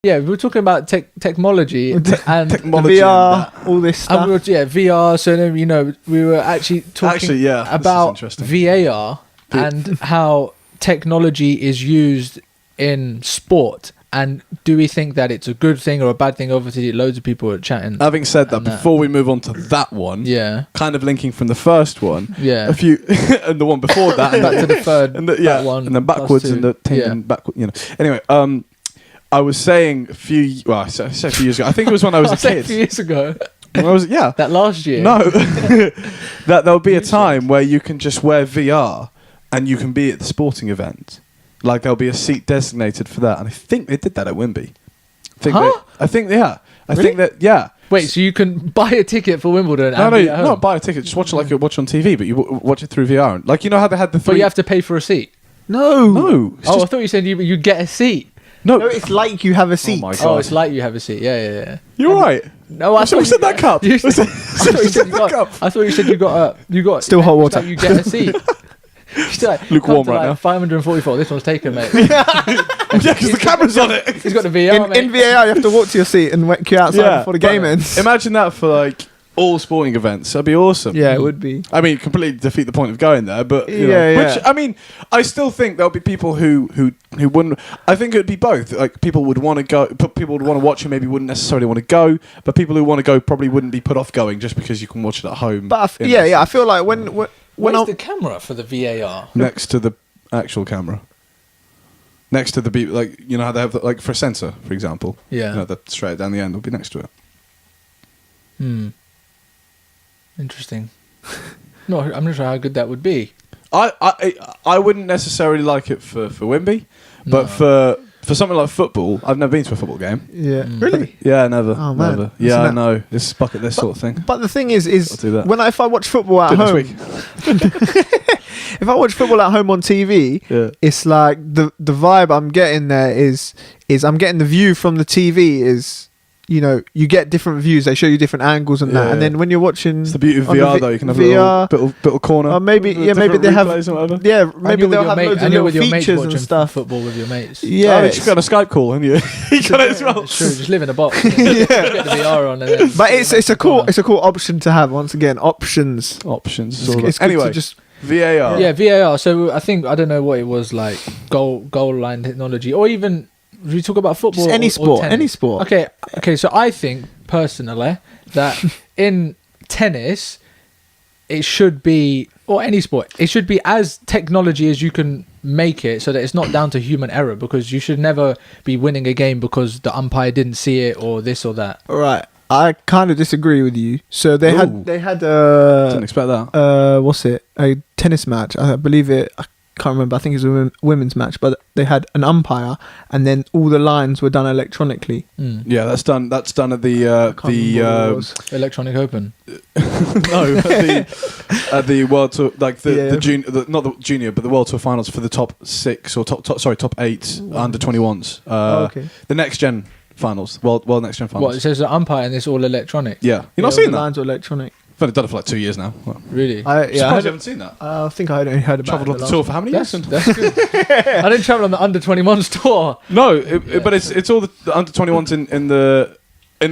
Yeah, we were talking about technology and Technology VR, all this stuff. and VR. So then, we were actually talking about VAR and how technology is used in sport. And do we think that it's a good thing or a bad thing? Obviously, loads of people are chatting. Having said that, before we move on to that one, kind of linking from the first one, a few, and the one before that, and back to the third, and and then backwards, and the team, and backward. Anyway, I was saying I said a few years ago. I think it was when I was a kid. A few years ago. When I was that last year. No, that there'll be a time where you can just wear VR and you can be at the sporting event. Like there'll be a seat designated for that, and I think they did that at Wimby. I think that. Wait, so you can buy a ticket for Wimbledon? Not buy a ticket. Just watch it like you watch on TV, but you watch it through VR. Like how they had the. But you have to pay for a seat. No. I thought you said you get a seat. No, it's like you have a seat. Oh my God. It's like you have a seat. Yeah. You're right. No, I thought you said that cup. I thought you said you got still hot water. Like you get a seat. Lukewarm right now. 544. This one's taken, mate. Because the camera's on it. He's got the VR. In VAR, you have to walk to your seat and queue outside before the game ends. Imagine that for like all sporting events. That'd be awesome. Yeah, it would be. I mean, completely defeat the point of going there, but which I mean, I still think there'll be people who wouldn't. I think it would be both. Like people would want to go, people would want to watch and maybe wouldn't necessarily want to go, but people who want to go probably wouldn't be put off going just because you can watch it at home. But I feel like when where's the camera for the VAR? Next to the actual camera. Next to the like how they have for a sensor, for example. Yeah. The straight down the end will be next to it. Interesting. No, I'm not sure how good that would be. I wouldn't necessarily like it for Wimby, but for something like football, I've never been to a football game. Yeah, really? Yeah, never. Oh man, never. Yeah, I know. This bucket list sort of thing. But the thing is if I watch football at home, if I watch football at home on TV, it's like the vibe I'm getting there is I'm getting the view from the TV is. You get different views. They show you different angles and that. And then when you're watching, it's the beauty of VR though. You can have VR, a little corner. Or maybe they have. Maybe they'll have loads of little features and stuff. Football with your mates. Yeah, you just got a Skype call, and you got it as well. It's true. Just live in a box. Get the VR on. And then but it's a cool option to have. Once again, options. It's anyway, just VAR. Yeah, VAR. So I don't know what it was like. Goal line technology, or even. We talk about football. Just any sport. Okay. So I think personally that in tennis, it should be, or any sport, it should be as technology as you can make it, so that it's not down to human error. Because you should never be winning a game because the umpire didn't see it or this or that. All right. I kind of disagree with you. So they had didn't expect that. What's it? A tennis match. I believe it. Can't remember. I think it was a women's match, but they had an umpire, and then all the lines were done electronically. Yeah, that's done at the Electronic Open. No, at the World Tour, like the junior, not the junior, but the World Tour finals for the top 6 or top 8 under 21s. Okay. The next gen finals, world next gen finals. What, it says the umpire and it's all electronic. Yeah, you're not seeing the that. lines are electronic. I've only done it for like 2 years now. Well, really? I haven't seen that. I think I only heard about Travelled on the tour for how many years? That's good. I didn't travel on the under 21s tour. No, but it's all the under 21s in the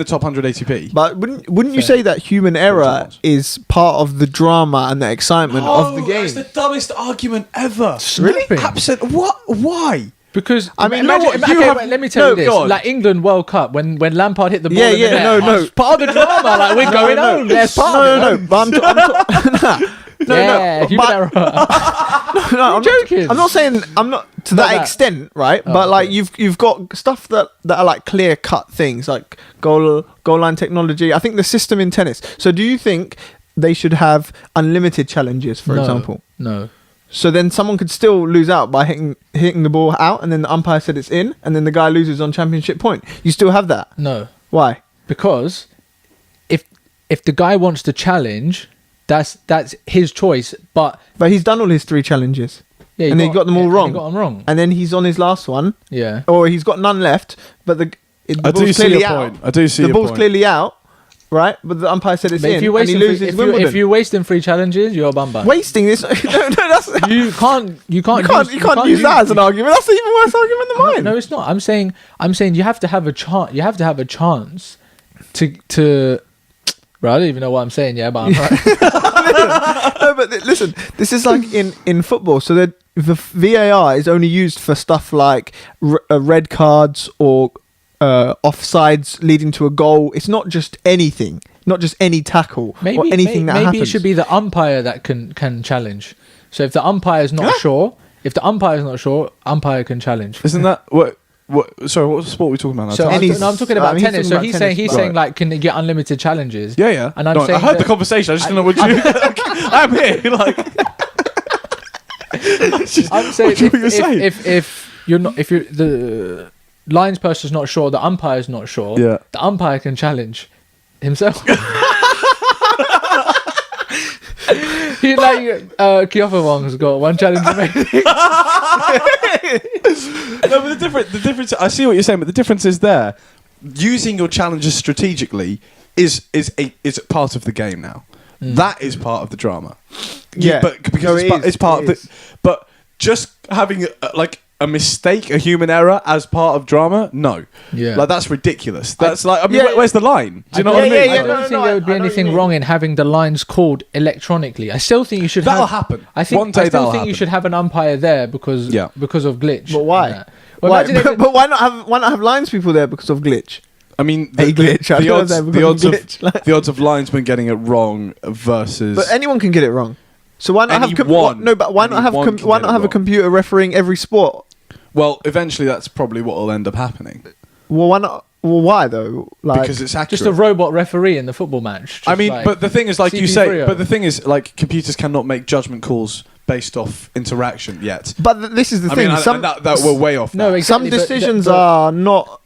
top 100 ATP. But wouldn't you say that human error is part of the drama and the excitement of the game? That's the dumbest argument ever. Really? Absolutely. What? Why? Because I mean, let me tell you this: like England World Cup, when Lampard hit the ball, in the net, part of the drama, like we're going home. There's part of it. But I'm joking. I'm not saying I'm not to that extent, right? But like you've got stuff that are like clear cut things, like goal line technology. I think the system in tennis. So do you think they should have unlimited challenges, for example? No. So then someone could still lose out by hitting the ball out, and then the umpire said it's in, and then the guy loses on championship point. You still have that? No. Why? Because if the guy wants to challenge, that's his choice. But he's done all his 3 challenges. Yeah, and he got them all wrong. He got them wrong. And then he's on his last one. Yeah. Or he's got none left, but the ball's clearly out. I do see your point. The ball's clearly out, right? But the umpire said it's But in, if you and he loses if Wimbledon. you're wasting free challenges, you're a bum bum. Wasting this, no, that's You can't you can't use that as an argument. That's an even worse argument than mine. No, it's not. I'm saying you have to have a chance. You have to have a chance to. Right, I don't even know what I'm saying. Yeah, but I'm right. No, but listen, this is like in football. So that the VAR is only used for stuff like red cards or offsides leading to a goal. It's not just anything, not just any tackle or anything that happens. Maybe it should be the umpire that can challenge. So if the umpire is not sure, umpire can challenge. Isn't that what? Sorry, what sport are we talking about now? So I'm talking about tennis. So he's saying right. like, can they get unlimited challenges? Yeah. And I'm saying I heard the conversation. I just don't know what you. I'm here. Like, I'm saying what you're saying. if the lines person's not sure, the umpire's not sure. Yeah. The umpire can challenge himself. He like Kyofa Wong's got one challenge remaining. No, but the difference. I see what you're saying, but the difference is there. Using your challenges strategically is part of the game now. That is part of the drama. Yeah, but because it's part of the. But just having a mistake, a human error as part of drama, no. Yeah, like that's ridiculous. That's where's the line? Do you know what I mean? I don't think there would be anything wrong in having the lines called electronically. I still think you should. That'll happen. I think one day I still that'll think happen. you should have an umpire there because of glitch. But why? Well, why? But why not have lines people there because of glitch? I mean, the odds of linesmen getting it wrong versus. But anyone can get it wrong. So why not why not have a computer refereeing every sport? Well, eventually that's probably what will end up happening. Well, why not? Well, why though? Like, because it's accurate. Just a robot referee in the football match. I mean, but the thing is, like you say, CP3. but the thing is, like computers cannot make judgment calls based off interaction yet. But this is the thing. That we're way off. No, that. exactly, some decisions are not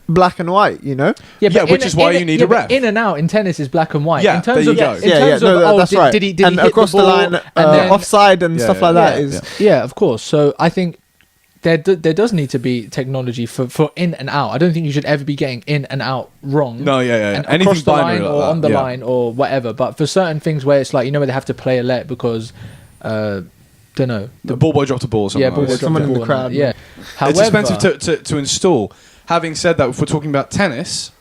black and white, you know. Yeah, which is why you need a ref. In and out in tennis is black and white. Yeah, in terms there of you go. in terms of that's right. Did he and hit across the ball line, and then offside and stuff like that is. Yeah, of course. So I think there does need to be technology for in and out. I don't think you should ever be getting in and out wrong. No, And anything across the line like or that, on the line or whatever. But for certain things where it's like, you know, where they have to play a let because don't know, the ball boy dropped a ball or something. Yeah, ball boy dropped someone a in ball the crowd. Yeah, It's expensive to install. Having said that, if we're talking about tennis,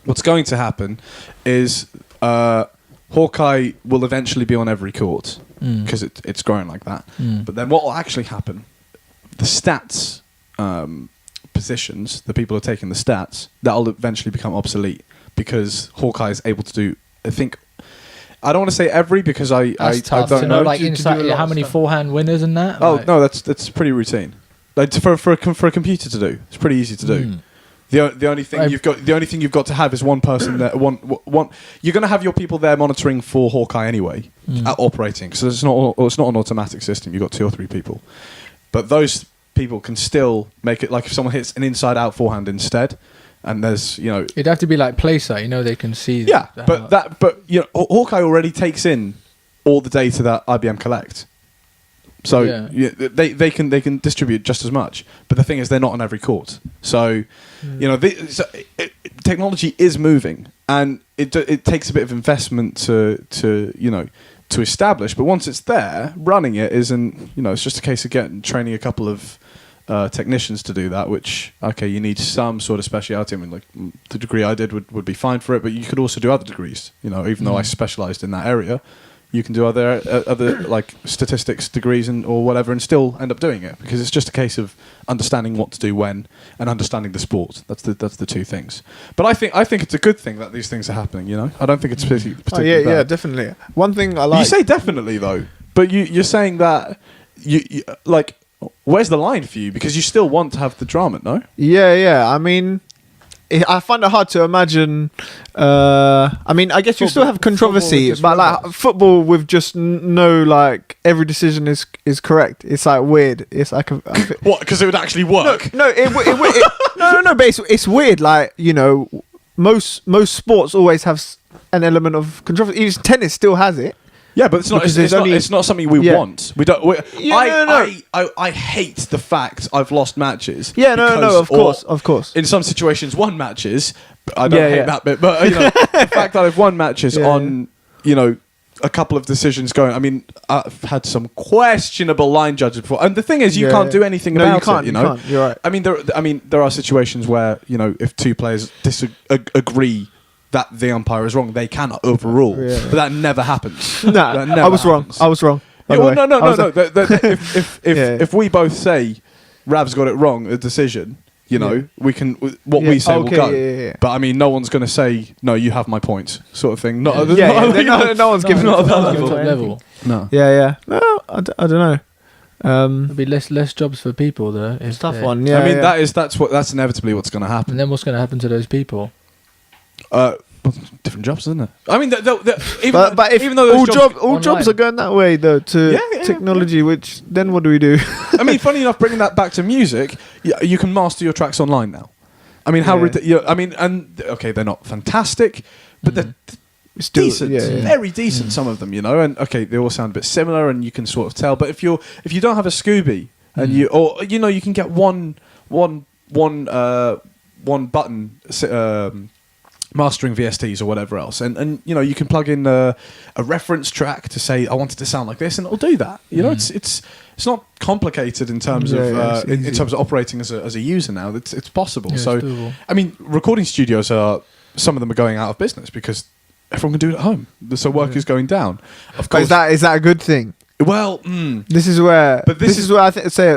what's going to happen is Hawkeye will eventually be on every court because it's growing like that. But then what will actually happen? The stats positions, the people who are taking the stats, that'll eventually become obsolete because Hawkeye is able to do, I think, I don't want to say every because I tough don't to know. like inside how many forehand winners and that. Oh no, that's pretty routine. Like for a computer to do, it's pretty easy to do. The only thing you've got to have is one person there. One. You're going to have your people there monitoring for Hawkeye anyway, operating. So it's not an automatic system. You've got 2 or 3 people, but those people can still make it. Like if someone hits an inside-out forehand instead, and there's it'd have to be like PlaySite. They can see. Yeah, but Hawkeye already takes in all the data that IBM collect. So they can distribute just as much, but the thing is they're not on every court. So technology is moving, and it takes a bit of investment to establish. But once it's there, running it isn't. It's just a case of training a couple of technicians to do that. Which you need some sort of speciality. I mean, like the degree I did would be fine for it, but you could also do other degrees. Even though I specialised in that area. You can do other like statistics degrees or whatever, and still end up doing it because it's just a case of understanding what to do when and understanding the sport. That's the 2 things. But I think it's a good thing that these things are happening. I don't think it's particularly bad. Yeah, definitely. One thing I like. You say definitely though, but you're saying that you like. Where's the line for you? Because you still want to have the drama, no? Yeah. I mean. I find it hard to imagine. I mean, I guess you still have controversy, but like football with just no like every decision is correct. It's like weird. It's like what? Because it would actually work. No. But it's weird. Like most sports always have an element of controversy. Even tennis still has it, Yeah, but it's not. Because It's not something we want. We don't. I hate the fact I've lost matches. Yeah, no, of course. In some situations, won matches. I don't hate that bit, but the fact that I've won matches on a couple of decisions going. I mean, I've had some questionable line judges before, and the thing is, you can't do anything about it. You can't. You're right. I mean, there are situations where if two players agree that the umpire is wrong, they cannot overrule. Yeah. But that never happens. I was wrong. No. If we both say Rav's got it wrong, a decision, we can we say will go. Yeah. But I mean, no one's going to say no. You have my points, sort of thing. No one's giving not that level. No. Yeah. No, I don't know. There'll be less jobs for people though. It's a tough one. Yeah. I mean, that's inevitably what's going to happen. And then what's going to happen to those people? Different jobs, isn't it? I mean, even though all jobs are going that way though to technology, which then what do we do? I mean, funny enough, bringing that back to music, you can master your tracks online now. I mean, they're not fantastic, but they're still decent, very decent. Some of them, and they all sound a bit similar, and you can sort of tell. But if you don't have a Scooby, and you can get one button. Mastering VSTs or whatever else, and you can plug in a reference track to say I want it to sound like this, and it'll do that. It's not complicated in terms of in terms of operating as a user now. It's possible. Yeah, so it's I mean, recording studios some of them are going out of business because everyone can do it at home. So work is going down. Of course, is that a good thing? Well, this is where. But this is where I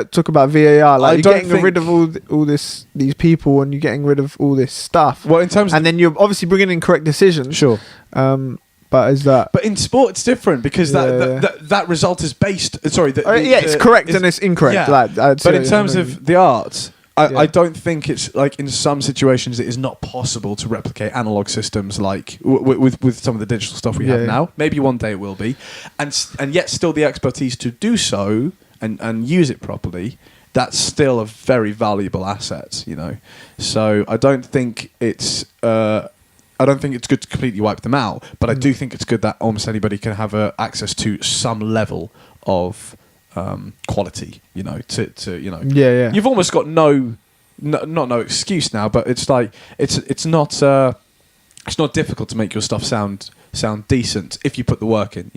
talk about VAR. Like you're getting rid of all these people, and you're getting rid of all this stuff. Well, in terms, and then you're obviously bringing in correct decisions. Sure. But is that? But in sport, it's different because that result is based. Sorry. It's correct and it's incorrect. Yeah. But in terms of the art. I don't think it's like in some situations it is not possible to replicate analog systems like with some of the digital stuff we have now. Maybe one day it will be, and yet still the expertise to do so and use it properly. That's still a very valuable asset, So I don't think it's good to completely wipe them out, but I do think it's good that almost anybody can have access to some level of quality, you've almost got no excuse now, but it's like it's not difficult to make your stuff sound decent if you put the work in.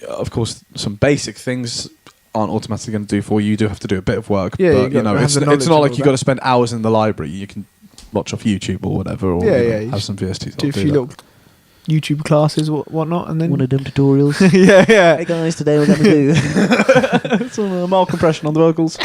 Of course, some basic things aren't automatically going to do for you. You do have to do a bit of work, but it's not like you've got to spend hours in the library. You can watch off YouTube or whatever, or have some VSTs. Do a few little YouTube classes, whatnot, and then one of them tutorials. yeah. Hey guys, today we're going to do some mild compression on the vocals.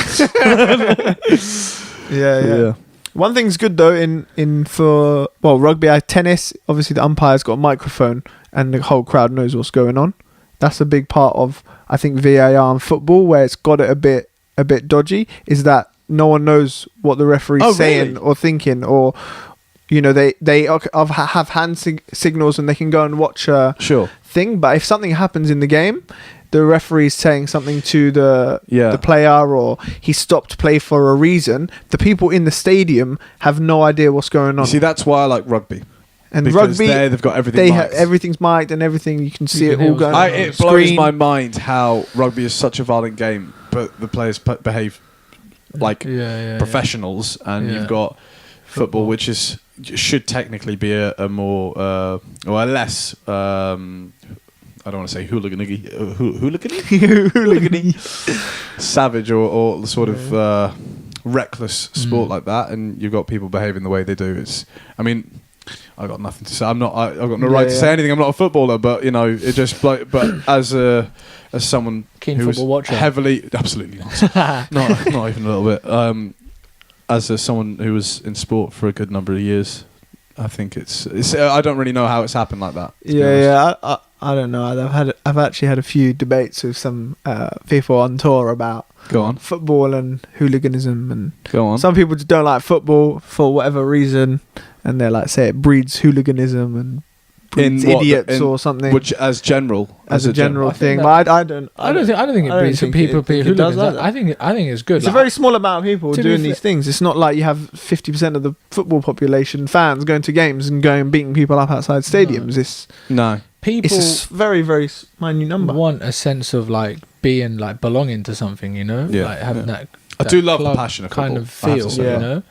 Yeah. One thing's good though in for rugby, tennis. Obviously, the umpire's got a microphone, and the whole crowd knows what's going on. That's a big part of I think VAR in football, where it's got it a bit dodgy. Is that no one knows what the referee's saying or thinking, or they have hand signals and they can go and watch a thing. But if something happens in the game, the referee's saying something to the player, or he stopped play for a reason, the people in the stadium have no idea what's going on. You see, that's why I like rugby. And because rugby, they've got everything. Everything's mic'd and everything. You can see it all going on. It blows my mind how rugby is such a violent game, but the players behave like professionals, and you've got football, which should technically be a more or a less. I don't want to say hooligan-y, savage or sort of reckless sport like that, and you've got people behaving the way they do. I've got nothing to say. I've got no right to say anything. I'm not a footballer, but it just. But as someone keen football watcher, heavily, absolutely not, not even a little bit. As someone who was in sport for a good number of years, I think it's. I don't really know how it's happened like that. I don't know. I've actually had a few debates with some people on tour about football and hooliganism, and some people just don't like football for whatever reason, and they're like, say it breeds hooliganism and breeds idiots or something. Which as a general thing, but I don't think it breeds people hooligans. I think it's good. It's a very small amount of people doing these things. It's not like you have 50% of the football population fans going to games and going and beating people up outside stadiums. people It's a very, very minute number. want a sense of like being like belonging to something, you know, Yeah, like having yeah. that. I do love the club passion of kind football, of I have to feel, say. Yeah. you know.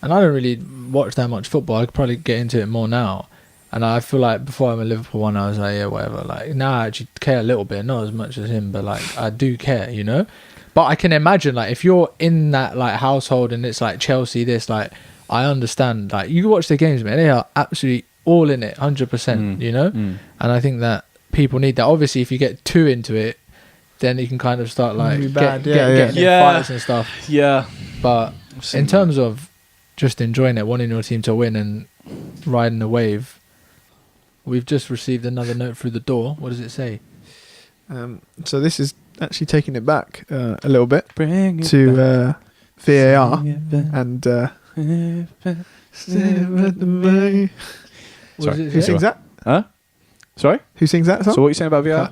And I don't really watch that much football. I could probably get into it more now. And I feel like before I'm a Liverpool one, I was like, yeah, whatever. Like now I actually care a little bit, not as much as him, but like I do care, you know. But I can imagine like if you're in that like household and it's like Chelsea, this like I understand. Like you watch the games, man, they are absolutely all in it, 100%. You know. And I think that people need that. Obviously, if you get too into it, then you can kind of start like Be bad, getting in Yeah. fights and stuff. Yeah. But seen in that. terms of just enjoying it, wanting your team to win and riding the wave, we've just received another note through the door. What does it say? So this is actually taking it back a little bit Bring it to back. VAR Bring it back. and What Sorry, does it who say? sings that? Huh? Sorry? Who sings that song? So what are you saying about VR?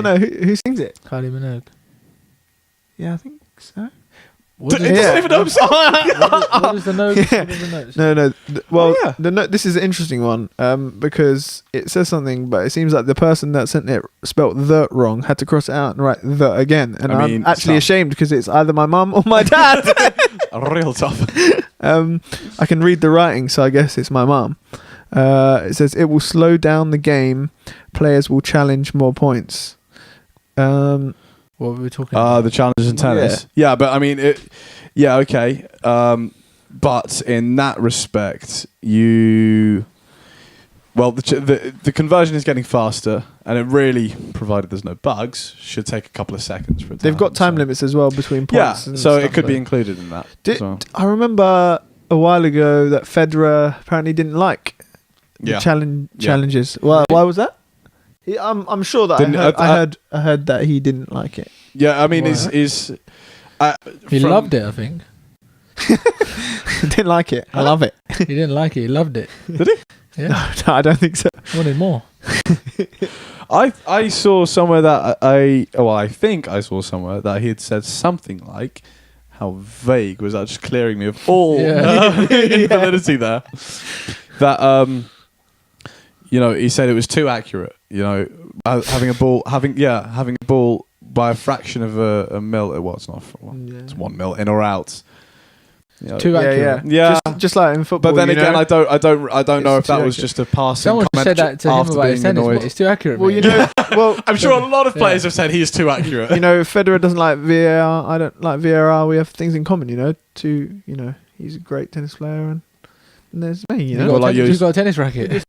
No, who sings it? Kylie Minogue. Yeah, I think so. What does, He doesn't Yeah. even know himself. what does the note? Yeah. What does the note say? No. Well, yeah. the note. This is an interesting one because it says something, but it seems like the person that sent it spelt the wrong, had to cross it out and write the again. And I I'm mean, actually tough. ashamed because it's either my mum or my dad. Real tough. I can read the writing, so I guess it's my mum. It says it will slow down the game. Players will challenge more points. What were we talking about? The challenges in tennis. Yeah, but I mean, okay. But in that respect, the conversion is getting faster, and it really, provided there's no bugs, should take a couple of seconds for it to They've got happen, time so. limits as well between Yeah, points. and so stuff it could be like included in that. that. so. I remember a while ago that Federer apparently didn't like the Yeah. challenges. Why was that? I'm sure that Didn't- I heard that he didn't like it. Yeah, I mean, Why? He loved it, I think. Didn't like it. I love it. He didn't like it. He loved it. Did he? Yeah. No, I don't think so. Wanted more. I saw somewhere that I think I saw somewhere that he had said something like, how vague was that? Just clearing me of all invalidity there. That he said it was too accurate. Having a ball by a fraction of a mil. Well, it's not. It's 1 mil in or out. Too accurate. Yeah. Just like in football. But then again, I don't know if It's that too was accurate. just a passing Someone comment said that to him after about his being tennis, annoyed. but it's too accurate. Well, mate. I'm sure a lot of players Yeah. have said he is too accurate. Federer doesn't like VAR. I don't like VAR. We have things in common. He's a great tennis player, and there's me. You've Well, got, like you've got a tennis racket. We've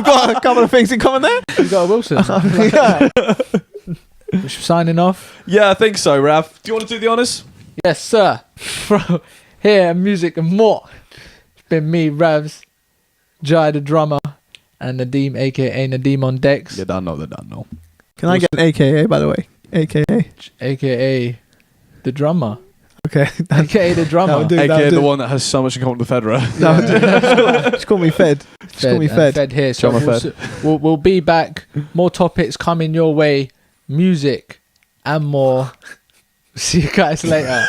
got a couple of things in common there. You've got a Wilson. Yeah. We're signing off. Yeah, I think so, Rav. Do you want to do the honours? Yes, sir. From here, music and more. It's been me, Ravs, Jai the drummer, and Nadeem, aka Nadeem on decks, You don't know. Can I get an AKA, by the way? AKA. aka the drummer, Okay. aka the drummer. That'll do. AKA the one that has so much in common with Federer. Just call me Fed. Just call me Fed. Fed here. So Drummer we'll be back. More topics coming your way. Music and more. See you guys later.